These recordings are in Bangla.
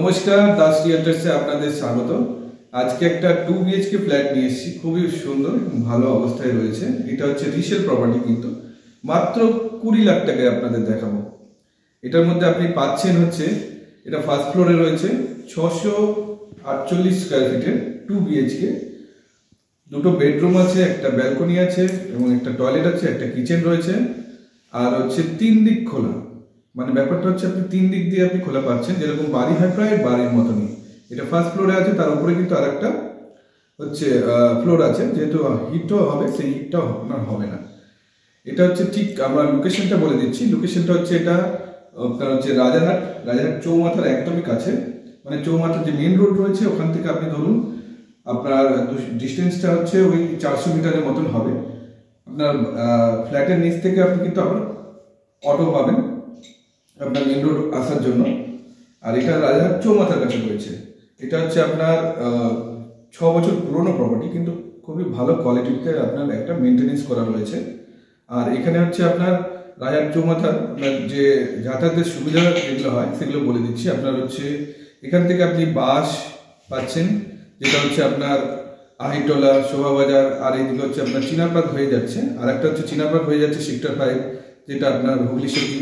নমস্কার, দাস রিয়েলটার্সে আপনাদের স্বাগত। আজকে একটা 2 বিএইচকে ফ্ল্যাট নিয়ে এসেছি, খুবই সুন্দর ভালো অবস্থায় রয়েছে। এটা হচ্ছে রিসেল প্রপার্টি, কিন্তু মাত্র 20 লাখ টাকায় আপনাদের দেখাবো। এটার মধ্যে আপনি পাচ্ছেন হচ্ছে, এটা ফার্স্ট ফ্লোরে রয়েছে 648 স্কোয়ার ফিটের 2 বিএইচকে, দুটো বেডরুম আছে, একটা ব্যালকনি আছে এবং একটা টয়লেট আছে, একটা কিচেন রয়েছে, আর হচ্ছে 3 দিক খোলা। মানে ব্যাপারটা হচ্ছে আপনি 3 দিক দিয়ে আপনি খোলা পাচ্ছেন, যেরকম বাড়ি হয় প্রায় বাড়ির মতনই। এটা ফার্স্ট ফ্লোরে আছে, তার উপরে কিন্তু আরেকটা হচ্ছে ফ্লোর আছে, যেহেতু হিটও হবে, সেই হিটটাও আপনার হবে না। এটা হচ্ছে ঠিক আমরা লোকেশনটা বলে দিচ্ছি। লোকেশনটা হচ্ছে এটা আপনার হচ্ছে রাজারহাট চৌমাথার একদমই কাছে। মানে চৌমাথার যে মেন রোড রয়েছে ওখান থেকে আপনি ধরুন আপনার ডিস্টেন্সটা হচ্ছে ওই 400 মিটারের মতন হবে। আপনার ফ্ল্যাটের নিচ থেকে আপনি কিন্তু আবার অটো পাবেন আপনার মেন রোড আসার জন্য। আর এটা রাজারহাট চৌমাথার কাছে রয়েছে। এটা হচ্ছে আপনার 6 বছর পুরনো প্রপার্টি, কিন্তু খুবই ভালো কোয়ালিটিতে আপনার একটা মেনটেনেন্স করা রয়েছে। আর এখানে হচ্ছে আপনার রাজারহাট চৌমাথার আপনার যে যাতায়াতের সুবিধা যেগুলো হয় সেগুলো বলে দিচ্ছি। আপনার হচ্ছে এখান থেকে আপনি বাস পাচ্ছেন, যেটা হচ্ছে আপনার আহিটোলা, শোভাবাজার, আর এইদিকে হচ্ছে আপনার চিনারপাক হয়ে যাচ্ছে। আর একটা হচ্ছে চিনারপাক হয়ে যাচ্ছে সেক্টর 5, যেটা আপনার হুগলি সেতু,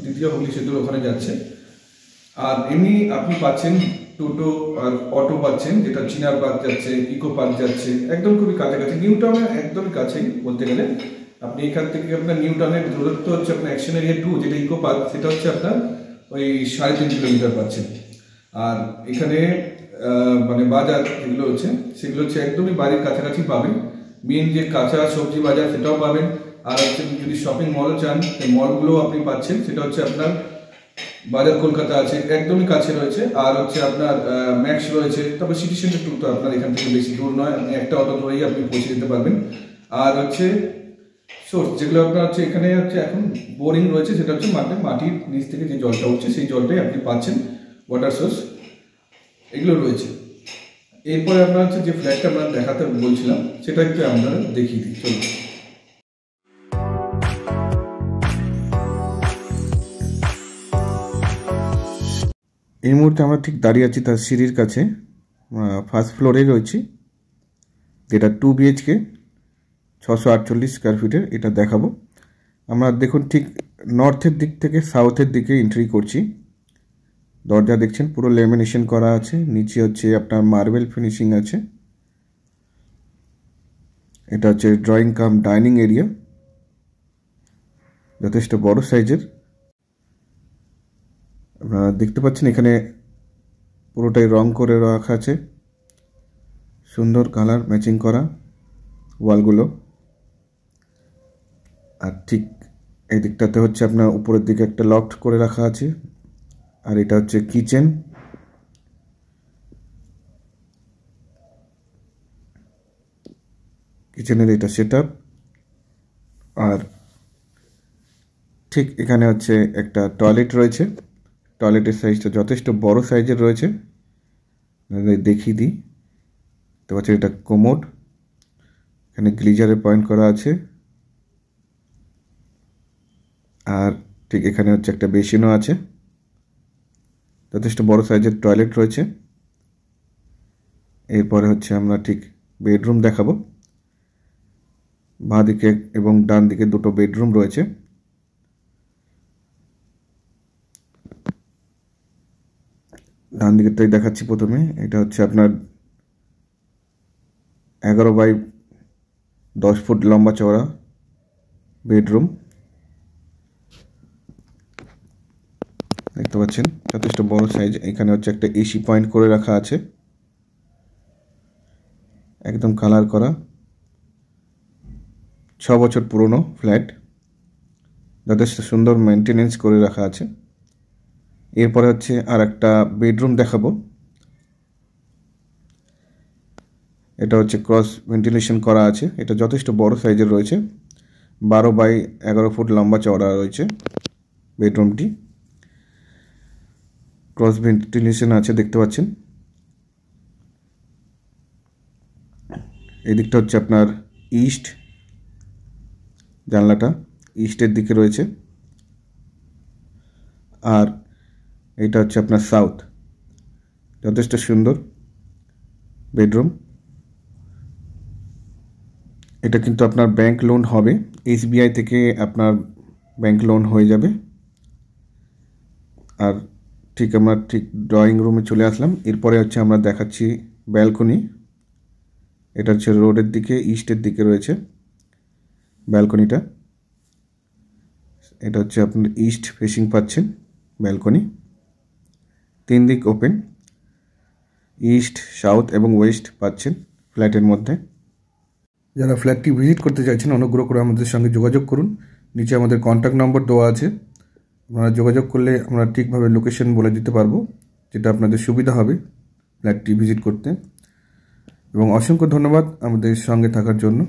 দ্বিতীয় হুগলি সেতুর ওখানে যাচ্ছে। আর এমনি আপনি পাচ্ছেন টোটো আর অটো পাচ্ছেন, যেটা চিনারপাক যাচ্ছে, ইকো পার্ক যাচ্ছে, একদম খুবই কাছাকাছি। নিউ টাউনের একদমই কাছেই বলতে গেলে। আপনি এখান থেকে আপনার নিউ টাউনের দূরত্ব হচ্ছে আপনার অ্যাকশন এরিয়া 2, যেটা ইকো পার্ক, সেটা হচ্ছে আপনার ওই 3.5 কিলোমিটার পাচ্ছেন। আর এখানে মানে বাজার যেগুলো হচ্ছে সেগুলো হচ্ছে একদমই বাড়ির কাছাকাছি পাবেন। মেন যে কাঁচা সবজি বাজার সেটাও পাবেন। আর হচ্ছে যদি শপিং মলও চান, সেই মলগুলোও আপনি পাচ্ছেন। সেটা হচ্ছে আপনার বাজার কলকাতা আছে, একদমই কাছে রয়েছে। আর হচ্ছে আপনার ম্যাক্স রয়েছে। তবে সিটি সেন্টার 2 তো আপনার এখান থেকে বেশি দূর নয়, আপনি একটা অটো ধরেই আপনি পৌঁছে যেতে পারবেন। আর হচ্ছে সোর্স যেগুলো আপনার হচ্ছে এখানে হচ্ছে এখন বোরিং রয়েছে, সেটা হচ্ছে মাটির নিচ থেকে যে জলটা উঠছে সেই জলটাই আপনি পাচ্ছেন, ওয়াটার সোর্স এগুলো রয়েছে। এরপরে আপনার হচ্ছে যে ফ্ল্যাটটা আমরা দেখাতে বলছিলাম সেটা একটু আমরা দেখিয়ে দিই, চলুন। এই মুহূর্তে আমরা ঠিক দাঁড়িয়ে আছি তার সিঁড়ির কাছে, ফার্স্ট ফ্লোরে রয়েছি। যেটা 2 বিএইচকে 648 স্কোয়ার ফিটের, এটা দেখাবো। আমরা দেখুন ঠিক নর্থের দিক থেকে সাউথের দিকে এন্ট্রি করছি। দরজা দেখছেন পুরো লেমিনেশন করা আছে, নিচে হচ্ছে আপনার মার্বেল ফিনিশিং আছে। এটা হচ্ছে ড্রয়িং কাম ডাইনিং এরিয়া, যথেষ্ট বড় সাইজের। আপনারা দেখতে পাচ্ছেন এখানে পুরোটাই রং করে রাখা আছে, সুন্দর কালার ম্যাচিং করা ওয়ালগুলো। আর ঠিক এই দিকটাতে হচ্ছে আপনার উপরের দিকে একটা লফট করে রাখা আছে। আর এটা হচ্ছে কিচেন। কিচেনের এটা সেটআপ। আর ঠিক এখানে হচ্ছে একটা টয়লেট রয়েছে। টয়লেটের সাইজটা যথেষ্ট বড় সাইজের রয়েছে, দেখিয়ে দিই। দেখতে পাচ্ছেন এটা কোমোড, এখানে গ্লিজারের পয়েন্ট করা আছে। আর ঠিক এখানে হচ্ছে একটা বেসিনও আছে, যথেষ্ট বড় সাইজের টয়লেট রয়েছে। এরপরে হচ্ছে আমরা ঠিক বেডরুম দেখাবো। বাঁ দিকে এবং ডান দিকে দুটো বেডরুম রয়েছে। ডান দিকেরটাই দেখাচ্ছি প্রথমে। এটা হচ্ছে আপনার 11 বাই 10 ফুট লম্বা চওড়া বেডরুম, দেখতে পাচ্ছেন যথেষ্ট বড় সাইজ। এখানে হচ্ছে একটা এসি পয়েন্ট করে রাখা আছে, একদম কালার করা, 6 বছর পুরনো ফ্ল্যাট, যথেষ্ট সুন্দর মেনটেনেন্স করে রাখা আছে। এরপরে হচ্ছে আর একটা বেডরুম দেখাবো। এটা হচ্ছে ক্রস ভেন্টিলেশন করা আছে, এটা যথেষ্ট বড় সাইজের রয়েছে, 12 বাই 11 ফুট লম্বা চওড়া রয়েছে বেডরুমটি। ক্রস ভেন্টিলেশন আছে, দেখতে পাচ্ছেন। এদিকটা হচ্ছে আপনার ইস্ট, জানলাটা ইস্টের দিকে রয়েছে। আর এটা হচ্ছে আপনার সাউথ, যথেষ্ট সুন্দর বেডরুম। এটা কিন্তু আপনার ব্যাংক লোন হবে, SBI থেকে আপনার ব্যাংক লোন হয়ে যাবে। আর আমরা ঠিক ড্রয়িং রুমে চলে আসলাম। এরপরে হচ্ছে আমরা দেখাচ্ছি ব্যালকনি। এটা হচ্ছে রোডের দিকে, ইস্টের দিকে রয়েছে ব্যালকনিটা। এটা হচ্ছে আপনার ইস্ট ফেসিং পাচ্ছেন ব্যালকনি, 3 দিক ওপেন, ইস্ট, সাউথ এবং ওয়েস্ট পাচ্ছেন ফ্ল্যাটের মধ্যে। যারা ফ্ল্যাটটি ভিজিট করতে চাইছেন অনুগ্রহ করে আমাদের সঙ্গে যোগাযোগ করুন। নিচে আমাদের কন্ট্যাক্ট নম্বর দেওয়া আছে, আপনারা যোগাযোগ করলে আমরা ঠিকভাবে লোকেশন বলে দিতে পারবো, যেটা আপনাদের সুবিধা হবে ফ্ল্যাটটি ভিজিট করতে। এবং অসংখ্য ধন্যবাদ আমাদের সঙ্গে থাকার জন্য।